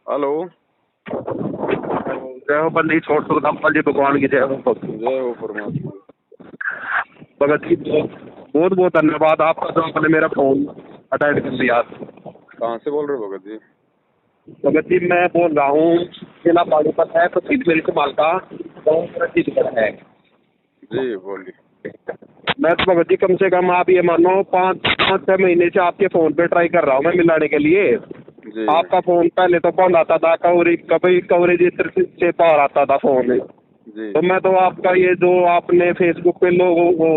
Hello. जय हो बंदी छोड़ तो जी भगवान की जय हो। जय हो परमात्मा। भगत जी बहुत बहुत धन्यवाद आपका जो आपने मेरा फोन अटेंड कर लिया। कहाँ से बोल रहे हो भगत जी? भगत जी मैं बोल रहा हूँ जिला पानीपत है तो सीट मेरी कमाल का गाँव चीजगढ़ है जी बोलिए। मैं तो भगत जी कम से कम आप ये मानो 5-6 महीने से आपके फोन पे ट्राई कर रहा हूँ मैं मिलाने के लिए। जी आपका फोन पहले तो बंद आता था, कवरेज इस तरह से बाहर आता था फोन। जी तो मैं तो आपका ये जो आपने फेसबुक पे लोगों को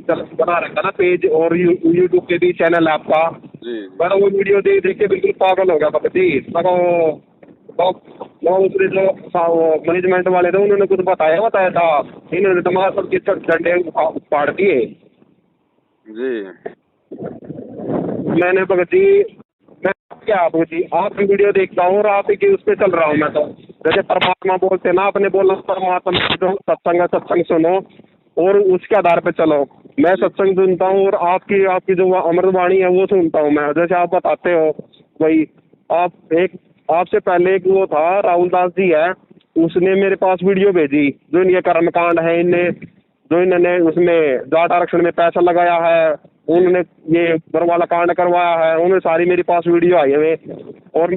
बना रखा ना पेज और यूट्यूब पे भी चैनल है आपका, जी मैं तो वो वीडियो देख देख के बिल्कुल पागल हो गया भगत जी। उसने जो मैनेजमेंट वाले थे उन्होंने कुछ बताया था, इन्होंने तो हमारा सबके डंडे फाड़ दिए। जी मैंने भगत जी मैं क्या भगत जी आपकी वीडियो देखता हूँ और आप ही की उस पर चल रहा हूँ मैं तो। जैसे परमात्मा बोलते ना, आपने बोला परमात्मा जो सत्संग है सत्संग सुनो और उसके आधार पे चलो। मैं सत्संग सुनता हूँ और आपकी आपकी जो अमृतवाणी है वो सुनता हूँ मैं। जैसे आप बताते हो वही आपसे पहले एक वो था राहुल दास जी है, उसने मेरे पास वीडियो भेजी जो इनके कर्मकांड है, इन्होंने उसमें जाट आरक्षण में पैसा लगाया है, उन्होंने ये बरवाला कांड करवाया है, उन्होंने सारी मेरे पास वीडियो आई है। और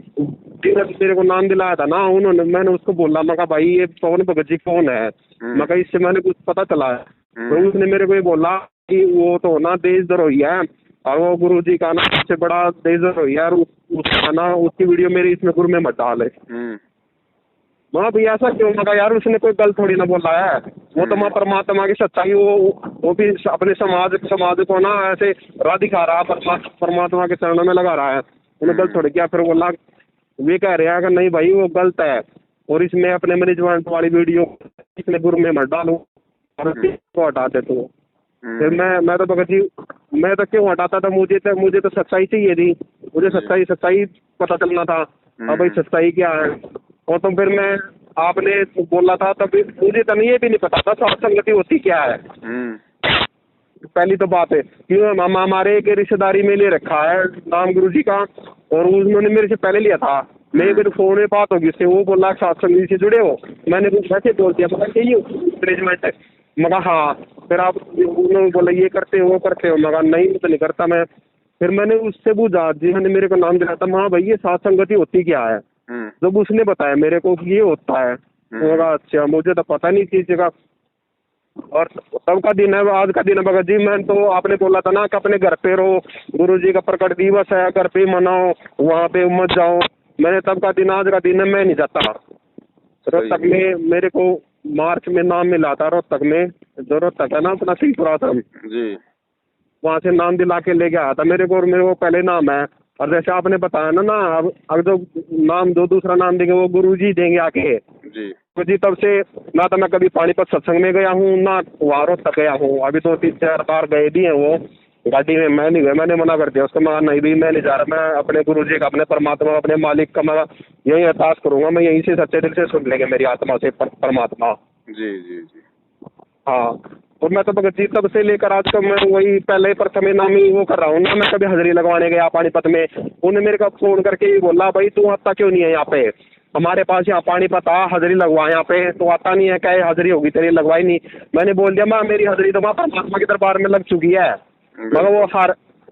मेरे को नाम दिलाया था ना उन्होंने, मैंने उसको बोला मैं कहा भाई ये पवन भगत जी कौन है, मैं कहा इससे मैंने कुछ पता चला है। तो उसने मेरे को ये बोला कि वो तो ना देशद्रोही है और वो गुरु जी का ना सबसे बड़ा देशद्रोही है और उसका ना उसकी वीडियो मेरी इसमें गुरु में मत डाले। वहाँ भैया ऐसा क्यों? मगा यार उसने कोई गलत थोड़ी ना बोला है, वो तो माँ परमात्मा की सच्चाई वो भी अपने समाज को ना ऐसे राह दिखा रहा है, परमात्मा के चरणों में लगा रहा है। उन्हें गलत थोड़ी किया। फिर बोला वे कह रहे हैं कि नहीं भाई वो गलत है और इसमें अपने मैनेजमेंट वाली वीडियो इसमें गुरु में मत डालू और को हटाते तो। फिर मैं तो भगत जी मैं तो क्यों हटाता था? मुझे तो सच्चाई चाहिए थी, मुझे सच्चाई पता चलना था। अब भाई सच्चाई क्या है? और तो फिर मैं आपने बोला था तब मुझे तो ये भी नहीं पता था साथ संगति होती क्या है। पहली तो बात है कि हमारे एक रिश्तेदारी में ले रखा है नाम गुरु जी का और उन्होंने मेरे से पहले लिया था। मैं फिर फोन में बात होगी उससे, वो बोला सत्संग से जुड़े हो, मैंने कुछ वैसे बोल दिया मगर चाहिए मैनेजमेंट मगर हाँ। फिर आप उन्होंने बोला ये करते हो वो करते हो, मगर नहीं तो नहीं करता मैं। फिर मैंने उससे पूछा जिन्होंने मेरे को नाम दिया था, हाँ भाई ये सात संगति होती क्या है? जब उसने बताया मेरे को कि ये होता है तो अच्छा मुझे तो पता नहीं किस जगह। और तब का दिन है आज का दिन है भगत जी। मैं तो आपने बोला था ना कि अपने घर पे रहो, गुरु जी का प्रकट दिवस है घर पे मनाओ, वहाँ पे मत जाओ। मैंने तब का दिन आज का दिन है मैं नहीं जाता। रोहतक में मेरे को मार्च में नाम मिला था, रोहतक में जो रोहतक है ना अपना सिंहपुराश्रम जी वहाँ से नाम दिला के लेके आया था मेरे को और मेरे को पहले नाम है। और जैसे आपने बताया ना अब जो नाम जो दूसरा नाम देंगे वो गुरु जी देंगे आके जी जी। तब से ना तो मैं कभी पानीपत सत्संग में गया हूँ ना वहाँ तक गया हूँ। अभी 2-3-4 बार गए भी हैं वो गाड़ी में, मैं नहीं गया, मैंने मना कर दिया उसको। मैं नहीं भी मैं नहीं जा रहा, मैं अपने गुरु जी का अपने परमात्मा अपने मालिक का मैं यही अरदास करूँगा, मैं यहीं से सच्चे दिल से सुन लेंगे मेरी आत्मा से परमात्मा। जी जी जी हाँ और मैं तो भगत जी तब से लेकर आज तक मैं वही पहले प्रथम नाम ही वो कर रहा हूँ ना। मैं कभी हाजिरी लगवाने गया पानीपत में, उन्होंने मेरे को फोन करके ही बोला भाई तू आता क्यों नहीं है यहाँ पे हमारे पास, यहाँ पानीपत आ हाजिरी लगवा यहाँ पे। तो आता नहीं है, क्या हाजिरी होगी तेरी? लगवाई नहीं। मैंने बोल दिया मैं मेरी हाजिरी तो वहाँ परमात्मा के दरबार में लग चुकी है, मगर वो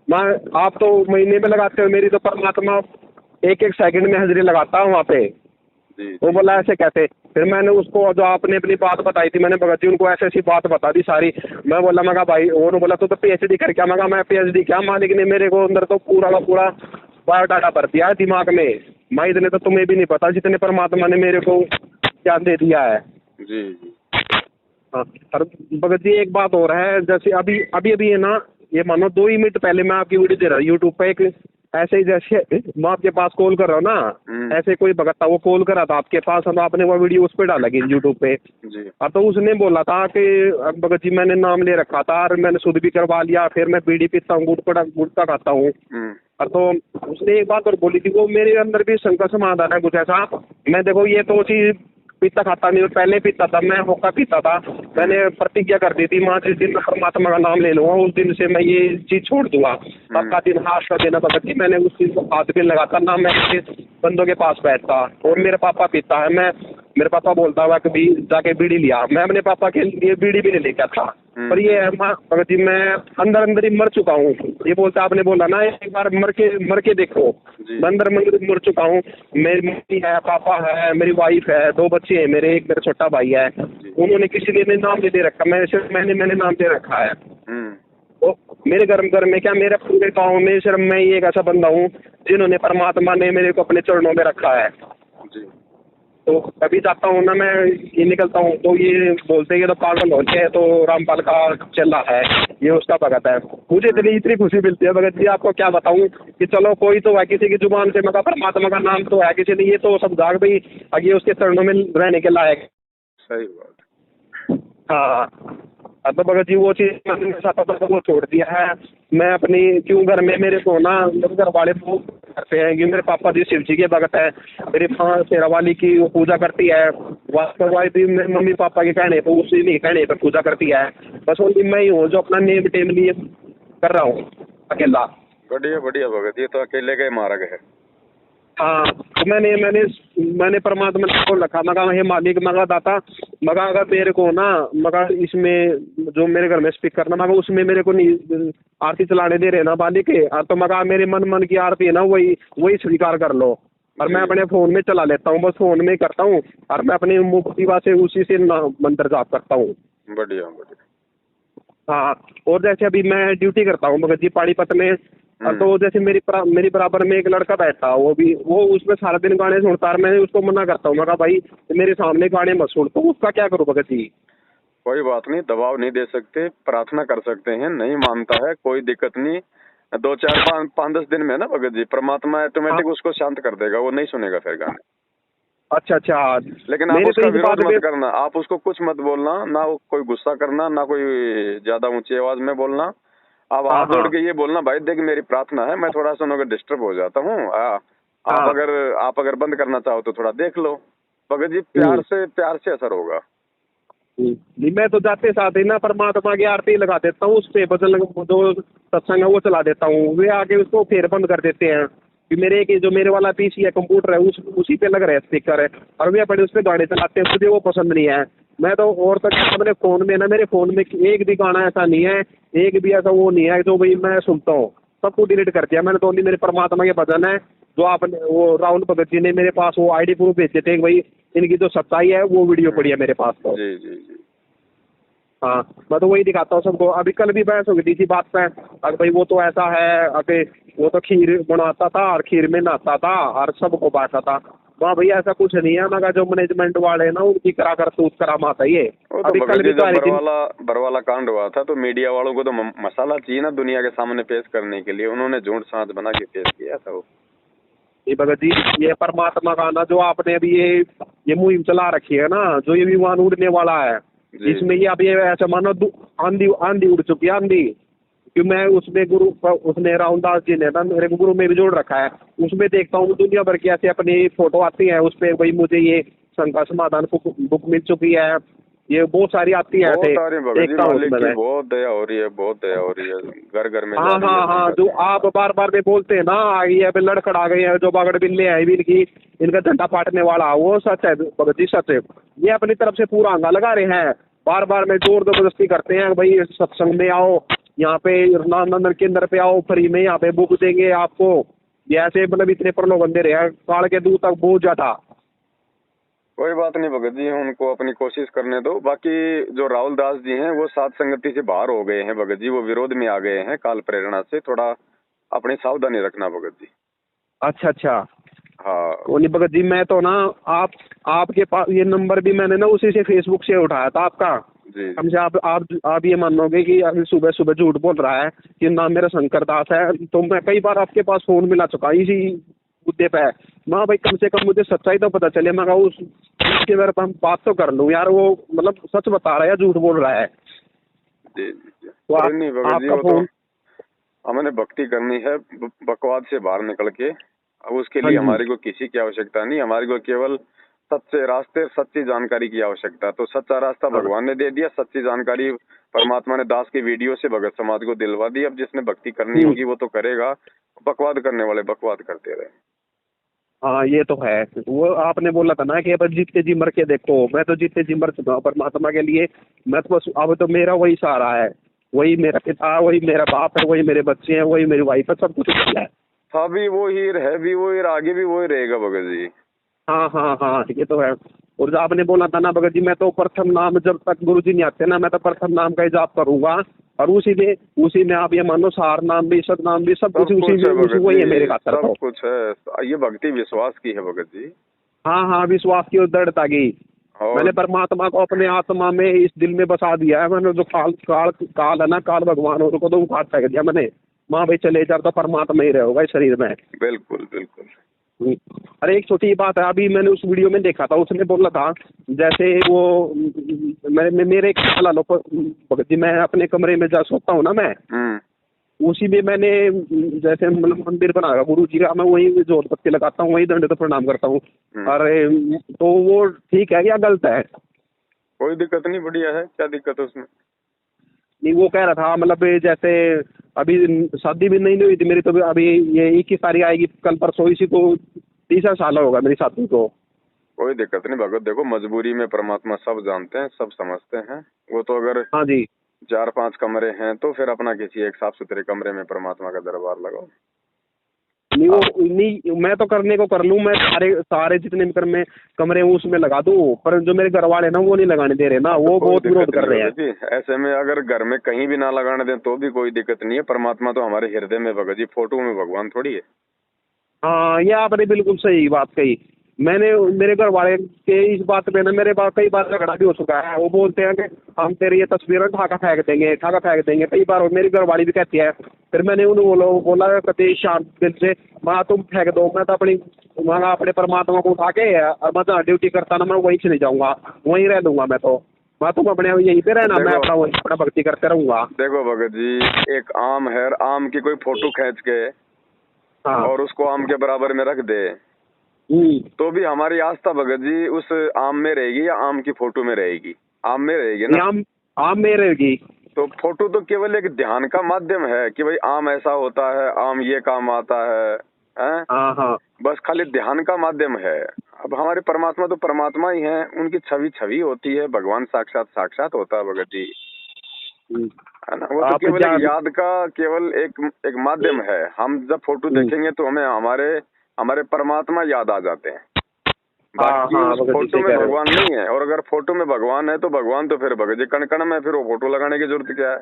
मैं आप तो महीने में लगाते हो, मेरी तो परमात्मा एक सेकंड में हाजिरी लगाता हूँ वहाँ पे। वो बोला ऐसे कैसे? फिर मैंने उसको जो आपने अपनी बात बताई थी मैंने भगत जी उनको ऐसी ऐसी बात बता दी सारी। मैं बोला मैं कहा भाई, उन्होंने बोला तो PhD कर क्या? मैं PhD क्या, मालिक ने मेरे को अंदर तो पूरा का पूरा बायोडाटा भर दिया है दिमाग में। मैं इतने तो तुम्हें भी नहीं पता जितने परमात्मा ने मेरे को ज्ञान दे दिया है। जी जी हाँ और भगत जी एक बात और है, जैसे अभी अभी अभी है ना, ये मानो 2 ही मिनट पहले मैं आपकी वीडियो दे रहा हूँ यूट्यूब पे एक ऐसे ही जैसे मैं आपके पास कॉल कर रहा हूँ ना, ऐसे कोई भगत था वो कॉल कर रहा था आपके पास और आपने वो वीडियो उस पर डाला गई यूट्यूब पे। और तो उसने बोला था कि भगत जी मैंने नाम ले रखा था और मैंने शुद्ध भी करवा लिया, फिर मैं बीड़ी पीता हूँ गुटखा खाता हूँ। और तो उसने एक बात और बोली थी, वो मेरे अंदर भी शंका समाधान है कुछ ऐसा। मैं देखो ये तो चीज पीता खाता नहीं, पहले पीता था, मैं होका पीता था। मैंने प्रतिज्ञा कर दी थी, माँ जिस दिन मैं परमात्मा का नाम ले लूंगा उस दिन से मैं ये चीज छोड़ दूंगा। तब का दिन हाथ का देना भगत जी, मैंने उस चीज को हाथ भी लगाता ना, मैं बंदों के पास बैठता। और मेरे पापा पीता है, मेरे पापा बोलता हुआ कभी जाके बीड़ी लिया, मैं अपने पापा के लिए बीड़ी भी नहीं लेकर था। पर ये है भगत जी, मैं अंदर अंदर ही मर चुका हूँ। ये बोलता, आपने बोला ना एक बार मर के देखो, मैं अंदर मर चुका हूँ। मेरी मम्मी है, पापा है, मेरी वाइफ है, 2 बच्चे हैं मेरे, एक मेरा छोटा भाई है। उन्होंने किसी ने नाम नहीं दे रखा, मैंने नाम दे रखा है। तो मेरे घर में क्या, मेरे पूरे गाँव में सिर्फ मैं ही एक ऐसा बंदा हूँ जिन्होंने परमात्मा ने मेरे को अपने चरणों में रखा है। तो कभी जाता हूँ ना मैं, ये निकलता हूँ तो ये बोलते हैं ये तो पागल हो गए, तो रामपाल का चेला है, ये उसका भगत है। मुझे इतनी खुशी मिलती है भगत जी, आपको क्या बताऊँ कि चलो कोई तो है, किसी की जुबान से मगर परमात्मा का नाम तो है, किसी ने ये तो सब जाग भाई आगे उसके चरणों में रहने के लायक। सही बात। हाँ, अब तो भगत जी वो चीज़ मैंने साथ तो वो छोड़ दिया है। मैं अपनी क्यों घर में मेरे को ना मेरे घर वाले वो करते हैं कि मेरे पापा जी शिव जी के भगत है, मेरी माँ शेरा वाली की वो पूजा करती है, वास्तव भी मेरे मम्मी पापा के कहने पर, उसी नहीं कहने पर पूजा करती है। बस ओनली मैं ही हूँ जो अपना नेम टेम लिए कर रहा हूँ अकेला। बढ़िया बढ़िया भगत, ये तो अकेले का ही मार्ग है। हाँ, तो मैंने परमात्मा को रखा, मगा हे मालिक, मगा दाता, मगा अगर मेरे को ना, मगा इसमें जो मेरे घर में स्पीकर ना, मगा उसमें मेरे को नहीं आरती चलाने दे रहे ना मालिक, तो मगा मेरे मन की आरती है ना वही स्वीकार कर लो। और मैं अपने फोन में चला लेता हूँ, बस फोन में करता हूँ, और मैं अपनी मुक्तिवा से उसी से मंत्र जाप करता हूँ। बढ़िया बढ़िया। हाँ, और जैसे अभी मैं ड्यूटी करता हूँ भगत जी पानीपत में, तो जैसे मेरी बराबर में एक लड़का बैठा, वो उसमें सारा दिन गाने सुनता है। मैं उसको मना करता हूँ, मैं कहा भाई मेरे सामने गाने मत सुन, तो उसका क्या करूँ भगत जी? कोई बात नहीं, दबाव नहीं दे सकते, प्रार्थना कर सकते हैं। नहीं मानता है कोई दिक्कत नहीं, 2 4 5 10 दिन में ना भगत जी परमात्मा ऑटोमेटिक उसको शांत कर देगा, वो नहीं सुनेगा फिर गाने। अच्छा। लेकिन आप उसका विरोध मत करना, आप उसको कुछ मत बोलना, ना कोई गुस्सा करना, ना कोई ज्यादा ऊंची आवाज में बोलना। आप हाथ जोड़ के ये बोलना, भाई देख मेरी प्रार्थना है, मैं थोड़ा सा अगर डिस्टर्ब हो जाता हूँ, आप अगर बंद करना चाहो तो थोड़ा देख लो। भगत जी प्यार से असर होगा। नहीं, मैं तो जाते साथ ही ना परमात्मा की आरती लगा देता हूँ, उस पे भजन जो सत्संग है वो चला देता हूँ, वे आके उसको फिर बंद कर देते हैं कि मेरे वाला पीसी है, कंप्यूटर है, उसी पे लग रहे स्पीकर है, और वे अपने उस पर गाने चलाते हैं, मुझे वो पसंद नहीं है। मैं तो और तक अपने फोन में ना, मेरे फोन में एक भी गाना ऐसा नहीं है, एक भी ऐसा वो नहीं है जो भाई मैं सुनता हूँ, सबको डिलीट कर दिया मैंने। तो ओनली मेरे परमात्मा के भजन है, जो आपने वो राहुल भगत जी ने मेरे पास वो आईडी प्रूफ भेजे थे भाई इनकी जो सच्चाई है वो वीडियो पड़ी है मेरे पास। तो जी जी जी। हाँ, मैं तो वही दिखाता हूँ सबको। अभी कल भी बहस हो गई थी बात पे, अरे भाई वो तो ऐसा है, अभी वो तो खीर बनाता था और खीर में नहाता था और सबको बांटता था। वहाँ भैया ऐसा कुछ नहीं है, मगर जो मैनेजमेंट वाले हैं ना उनकी करा कर तूत करामात है ये। अभी कल भी बरवाला कांड हुआ था तो मीडिया वालों को तो मसाला चाहिए ना दुनिया के सामने पेश करने के लिए, उन्होंने झूठ सांच बना के पेश किया था वो। ये भगत जी, ये परमात्मा का ना जो आपने अभी ये मुहिम चला रखी है ना, जो ये विमान उड़ने वाला है, इसमें ये अभी ऐसा मानो आंधी उड़ चुकी है, आंधी। क्योंकि मैं उसने रामदास जी ने ना मेरे को गुरु में भी जोड़ रखा है, उसमें देखता हूँ दुनिया भर की ऐसे अपनी फोटो आती है, उस पर भाई मुझे ये शंका समाधान बुक मिल चुकी है, ये बहुत सारी आती है ऐसे, देखता हूँ उसमें बहुत दया हो रही है, घर घर में। हाँ, जो आप बार बार में बोलते हैं ना, ये अभी लड़खड़ आ गई है, जो बागड़ बिल्ले है भी इनकी, इनका झंडा पाटने वाला, वो सच है भगत जी, सच है। ये अपनी तरफ से पूरा हंगा लगा रहे हैं, बार बार में जोर जबरदस्ती करते हैं भाई सत्संग में आओ, यहाँ पे नंदन केंद्र पे आओ, फ्री में यहाँ पे बुक देंगे आपको, ये ऐसे मतलब इतने प्रलोभन दे रहे हैं, काल के दूर तक बहुत ज्यादा। कोई बात नहीं भगत जी, उनको अपनी कोशिश करने दो। बाकी जो राहुल दास जी हैं वो सात संगति से बाहर हो गए हैं भगत जी, वो विरोध में आ गए हैं काल प्रेरणा से, थोड़ा अपनी सावधानी रखना भगत जी। अच्छा। हाँ नहीं भगत जी, मैं तो ना आपके पास ये नंबर भी मैंने ना उसी से फेसबुक से उठाया था आपका। हमसे आप ये मानोगे कि अभी सुबह सुबह झूठ बोल रहा है कि नाम मेरा शंकर दास है, तो मैं कई बार आपके पास फोन मिला चुका इसी मुद्दे पे। मैं भाई कम से कम मुझे सच्चाई तो पता चले, मैं उसके बारे में बात तो कर लूँ यार, वो मतलब सच बता रहा है या झूठ बोल रहा है। जी तो आपका फोन, हमने भक्ति करनी है बकवाद से बाहर निकल के, अब उसके लिए हमारे को किसी की आवश्यकता नहीं, हमारे को केवल सच्चे रास्ते, सच्ची जानकारी की आवश्यकता है। तो सच्चा रास्ता भगवान ने दे दिया, सच्ची जानकारी परमात्मा ने दास की वीडियो से भगत समाज को दिलवा दी। अब जिसने भक्ति करनी होगी वो तो करेगा, बकवाद करने वाले बकवाद करते रहे। हाँ ये तो है। वो आपने बोला था ना कि अब जीते जी मर के देखो, मैं तो जीते जी मर चुका हूँ परमात्मा के लिए। मैं तो बस अब तो मेरा वही सहारा है, वही मेरा पिता, वही मेरा बाप है, वही मेरे बच्चे हैं, वही मेरी वाइफ है, सब कुछ वही है। था भी वो ही, है भी वो ही, आगे भी वो ही रहेगा भगत जी। हाँ हाँ हाँ ये तो है। और जो आपने बोला था ना भगत जी, मैं तो प्रथम नाम जब तक गुरु जी नहीं आते ना, मैं तो प्रथम नाम का ही जाप करूंगा। और उसी में आप ये मानो सार नाम भी, सतनाम भी, सब कुछ उसी में, वही है मेरे खातर सब तो। कुछ है। ये भक्ति विश्वास की है भगत जी। हाँ हाँ, विश्वास की और दृढ़ता की। और मैंने परमात्मा को अपने आत्मा में इस दिल में बसा दिया है। मैंने जो काल है ना, काल भगवान उनको तो उखाड़ फेंक दिया मैंने। माँ भाई चले जा तो परमात्मा ही रहेगा इस शरीर में। बिल्कुल बिल्कुल। अरे एक छोटी बात है, अभी मैंने उस वीडियो में देखा था, उसने बोला था जैसे वो मेरे एक ख्याल लो भगत जी, मैं अपने कमरे में जा सोता हूँ ना मैं, उसी में मैंने जैसे मतलब मंदिर बनाया गुरु जी का, मैं वही जोत पत्ती लगाता हूँ, वही दंड तो प्रणाम करता हूँ। अरे तो वो ठीक है या गलत है? कोई दिक्कत नहीं, बढ़िया है, क्या दिक्कत है उसमें? नहीं वो कह रहा था मतलब जैसे अभी शादी भी नहीं हुई थी मेरी, तो अभी ये 21 तारीख आएगी, कल परसों इसी को 30 साल होगा मेरी शादी को। कोई दिक्कत नहीं भगत, देखो मजबूरी में परमात्मा सब जानते हैं, सब समझते हैं। वो तो अगर हाँ जी 4-5 कमरे हैं तो फिर अपना किसी एक साफ सुथरे कमरे में परमात्मा का दरबार लगाओ। नहीं वो नहीं, मैं तो करने को कर लूँ, मैं सारे जितने भी कमरे हैं उसमें लगा दूँ, पर जो मेरे घर वाले ना वो नहीं लगाने दे रहे ना, वो बहुत विरोध कर रहे हैं। ऐसे में अगर घर में कहीं भी ना लगाने दें तो भी कोई दिक्कत नहीं है। परमात्मा तो हमारे हृदय में भगत जी, फोटो में भगवान थोड़ी है। हाँ ये आपने बिल्कुल सही बात कही। मैंने मेरे घर वाले के इस बात पे ना मेरे बात कई बार झगड़ा भी हो चुका है। वो बोलते हैं कि हम तेरी ये तस्वीरें ठाका फेंक देंगे कई बार, और मेरी घरवाली भी कहती है। फिर मैंने उन्हें बोला कभी शांत दिल से, माँ तुम फेंक दो, मैं तो अपने परमात्मा को उठा के और मैं जहाँ ड्यूटी करता ना, मैं वहीं चले जाऊंगा, वहीं रह लूंगा मैं तो। मैं तुम अपने यहीं पे रहना, मैं अपना भक्ति करते रहूंगा। देखो भगत जी, एक आम है, आम की कोई फोटो खींच के और उसको आम के बराबर में रख दे तो भी हमारी आस्था भगत जी उस आम में रहेगी या आम की फोटो में रहेगी? आम में रहेगी ना। आम में रहेगी। तो फोटो तो केवल एक ध्यान का माध्यम है कि भाई आम ऐसा होता है, आम ये काम आता है, हाँ बस खाली ध्यान का माध्यम है। अब हमारे परमात्मा तो परमात्मा ही हैं, उनकी छवि होती है, भगवान साक्षात साक्षात होता है भगत जी, है ना। वो तो केवल एक याद का केवल एक माध्यम है। हम जब फोटो देखेंगे तो हमें हमारे परमात्मा याद आ जाते हैं, बाकी उस फोटो में भगवान नहीं है। और अगर फोटो में भगवान है तो भगवान तो फिर भगत जी कण कण में, फिर वो फोटो लगाने की जरूरत क्या है?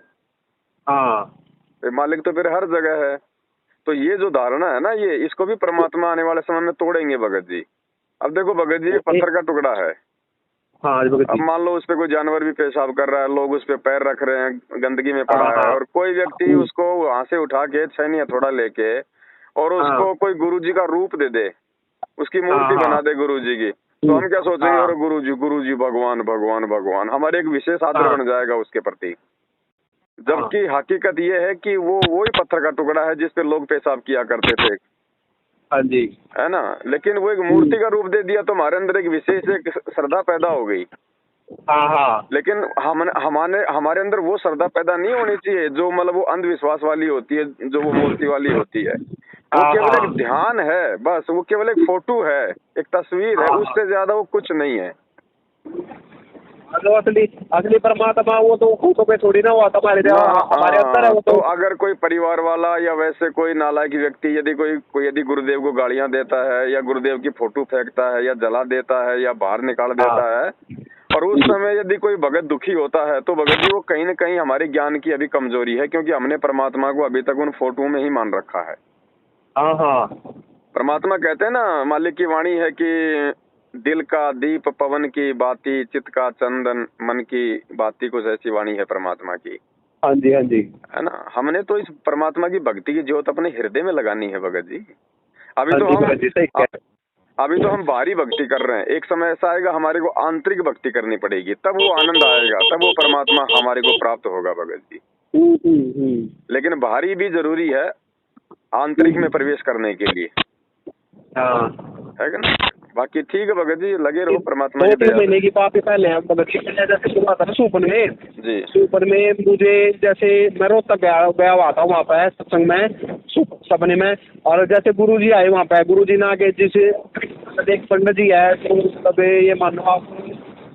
मालिक तो फिर हर जगह है। तो ये जो धारणा है ना, ये इसको भी परमात्मा आने वाले समय में तोड़ेंगे भगत जी। अब देखो भगत जी, पत्थर का टुकड़ा है, अब मान लो उस पे कोई जानवर भी पेशाब कर रहा है, लोग उस पे पैर रख रहे हैं, गंदगी में पड़ा है, और कोई व्यक्ति उसको वहां से उठा के छैनी हथौड़ा लेके और उसको कोई गुरुजी का रूप दे दे, उसकी मूर्ति बना दे गुरुजी की, तो हम क्या सोचेंगे? और गुरुजी भगवान भगवान भगवान, हमारे एक विशेष आदर बन जाएगा उसके प्रति। जबकि हकीकत ये है कि वो वही पत्थर का टुकड़ा है जिसपे लोग पेशाब किया करते थे, हाँ जी, है ना। लेकिन वो एक मूर्ति का रूप दे दिया तो हमारे अंदर एक विशेष एक श्रद्धा पैदा हो गई। लेकिन हमारे अंदर वो श्रद्धा पैदा नहीं होनी चाहिए जो मतलब वो अंधविश्वास वाली होती है, जो वो मूर्ति वाली होती है। वो केवल एक ध्यान है, बस वो केवल एक फोटो है, एक तस्वीर है, उससे ज्यादा वो कुछ नहीं है। असली परमात्मा वो तो फोटो पे थोड़ी ना हुआ, हमारे अंदर है वो तो अगर कोई परिवार वाला या वैसे कोई नालायक व्यक्ति यदि गुरुदेव को गालियां देता है या गुरुदेव की फोटो फेंकता है या जला देता है या बाहर निकाल देता है, और उस समय यदि कोई भगत दुखी होता है तो भगत जी वो कहीं न कहीं हमारे ज्ञान की अभी कमजोरी है, क्योंकि हमने परमात्मा को अभी तक उन फोटो में ही मान रखा है। परमात्मा कहते हैं ना, मालिक की वाणी है कि दिल का दीप पवन की बाती, चित्त का चंदन मन की बाती, कुछ ऐसी वाणी है परमात्मा की। हाँ जी हाँ जी, है ना। हमने तो इस परमात्मा की भक्ति की ज्योत अपने हृदय में लगानी है भगत जी। अभी तो हम बाहरी भक्ति कर रहे हैं, एक समय ऐसा आएगा हमारे को आंतरिक भक्ति करनी पड़ेगी, तब वो आनंद आएगा, तब वो परमात्मा हमारे को प्राप्त होगा भगत जी। लेकिन बाहरी भी जरूरी है आंतरिक में प्रवेश करने के लिए, है ना। बाकी ठीक है भगत जी, लगे रहो परमात्मा दो की तीन दया महीने की बात है पहले हम भगत जी जैसे हुआ था ना सुपन में। जी। सुपन में मुझे जैसे मैं रोहतक गया हुआ था वहाँ पे सत्संग में सपने में, और जैसे गुरु जी आए वहाँ पे, गुरु जी ने आगे जिसे एक पंडित जी है तो मतलब ये मानो आप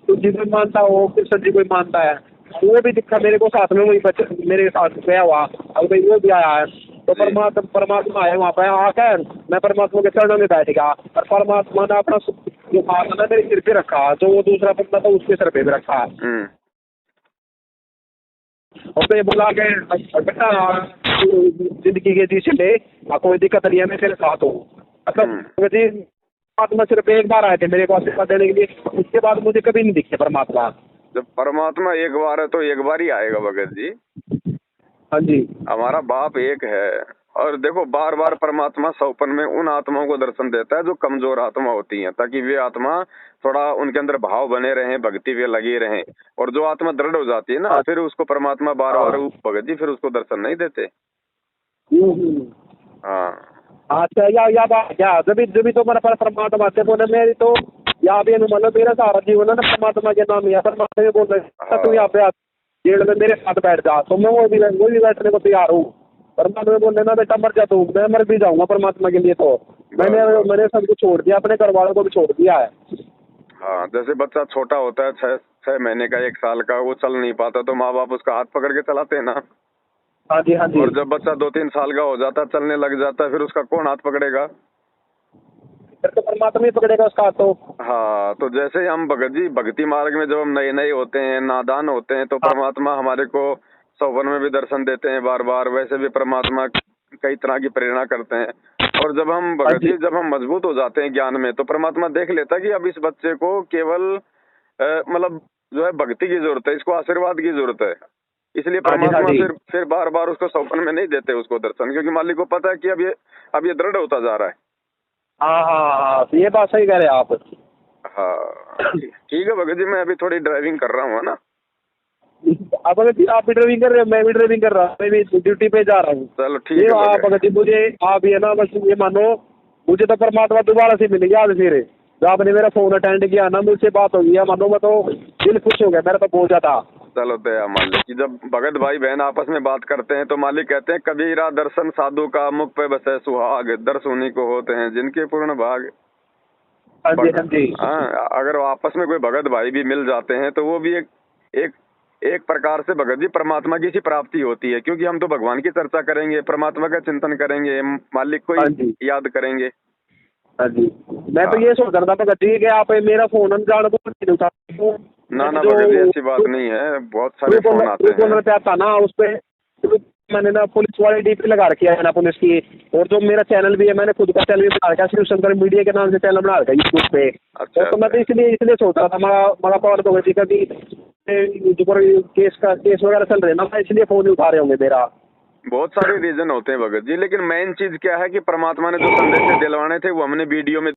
तो जी कोई मानता हो, कृष्ण जी कोई मानता है, वो भी दिखा मेरे को साथ में, वही मेरे साथ गया हुआ, अब भाई वो भी आया है। तो परमात्मा आए वहाँ पे आकर, मैं परमात्मा के चरणों में बैठ गया, और परमात्मा ने अपना जो हाथ ना मेरे सिर पे रखा, जो वो दूसरा बंदा था उसके सर पे भी रखा, और तो ये बोला कि बेटा जिंदगी के जी ले, कोई दिक्कत नहीं है, मैं तेरे साथ हूँ। मतलब जी परमात्मा सिर्फ एक बार आए थे मेरे को आशीर्वाद देने के लिए, उसके बाद मुझे कभी नहीं दिखे परमात्मा। जब परमात्मा एक बार है तो एक बार ही आएगा भगत जी। हाँ जी, हमारा बाप एक है, और देखो बार बार परमात्मा सौपन में उन आत्माओं को दर्शन देता है जो कमजोर आत्मा होती हैं, ताकि वे आत्मा थोड़ा उनके अंदर भाव बने रहें, भक्ति वे लगी रहें। और जो आत्मा दृढ़ हो जाती है ना, फिर उसको परमात्मा बार बार भगत जी फिर उसको दर्शन नहीं देते। हाँ अच्छा, या बात क्या जब तो मेरा परमात्मा से बोले मेरी तो या भी मतलब मेरा सारा जीवन है ना परमात्मा के नाम या परमात्मा में बोल रहे तू यहाँ पे जेल में मेरे साथ बैठ जा, तो मैं वो भी बैठने को तैयार हूँ। परमात्मा में बोल रहे ना बेटा मर जा तू, मैं मर भी जाऊंगा परमात्मा के लिए, तो मैंने सबको छोड़ दिया, अपने घर वालों को भी छोड़ दिया है। हाँ, जैसे बच्चा छोटा होता है 6 महीने का 1 साल का, वो चल नहीं पाता तो माँ बाप उसका हाथ पकड़ के चलाते हैं ना। हाँ जी, हाँ जी। और जब बच्चा 2-3 साल का हो जाता है, चलने लग जाता है, फिर उसका कौन हाथ पकड़ेगा? फिर तो परमात्मा ही पकड़ेगा उसका हाथ तो। हाँ, तो जैसे हम भगत जी भक्ति मार्ग में जब हम नए नए होते हैं, नादान होते हैं, तो परमात्मा हमारे को सौवन में भी दर्शन देते हैं बार बार, वैसे भी परमात्मा कई तरह की प्रेरणा करते हैं। और जब हम भगत जी जब हम मजबूत हो जाते हैं ज्ञान में, तो परमात्मा देख लेता है कि अब इस बच्चे को केवल मतलब जो है भक्ति की जरूरत है, इसको आशीर्वाद की जरूरत है। इसलिए परमात्मा फिर बार बार उसको सौपन में नहीं देते उसको दर्शन, क्योंकि मालिक को पता है कि अब ये दृढ़ होता जा रहा है। हाँ, ये बात सही कह रहे हैं आप। हाँ ठीक है भगत जी, मैं अभी थोड़ी ड्राइविंग कर रहा हूँ, है ना। अब अगर आप भी ड्राइविंग कर रहे हो, मैं भी ड्राइविंग कर रहा हूँ, मैं भी ड्यूटी पे जा रहा हूँ। चलो ठीक है आप भगत जी मुझे आप ये ना बस ये मानो, मुझे तो परमात्मा दोबारा से मिल गया आज फिर, जो आपने मेरा फोन अटेंड किया ना, मुझसे बात हो गई, मानो मैं तो दिल खुश हो गया, मेरा तो बहुत ज्यादा। चलो दया मालिक की, जब भगत भाई बहन आपस में बात करते हैं तो मालिक कहते हैं कबीरा दर्शन साधु का मुख पे बसे सुहाग, दर्श उन्हीं को होते हैं जिनके पूर्ण भाग। हाँ जी, हाँ जी। हाँ, अगर आपस में कोई भगत भाई भी मिल जाते हैं तो वो भी एक प्रकार से भगत जी परमात्मा की सी प्राप्ति होती है, क्योंकि हम तो भगवान की चर्चा करेंगे, परमात्मा का चिंतन करेंगे, मालिक को ही याद करेंगे। हाँ जी, मैं तो ये सोच रहा था भगत जी कि आप मेरा फोन अनजान को नहीं उठाते हो। ना भगत जी ऐसी बात नहीं है, बहुत सारे फोन आते हैं। था ना उस पे मैंने ना पुलिस वाली डीपी लगा रखी है ना पुलिस की, और जो मेरा चैनल भी है मैंने खुद का चैनल भी बना रखा है, शिव शंकर मीडिया के नाम से चैनल बना रखा है यूट्यूब पे। अच्छा, तो मैं तो इसलिए सोच रहा था मगा पावर भगत जी का भी केस वगैरह चल रहे ना, इसलिए फोन नहीं उठा रहे होंगे मेरा। बहुत सारे रीजन होते हैं भगत जी, लेकिन मेन चीज क्या है कि परमात्मा ने जो संदेश दिलवाने थे वो हमने वीडियो में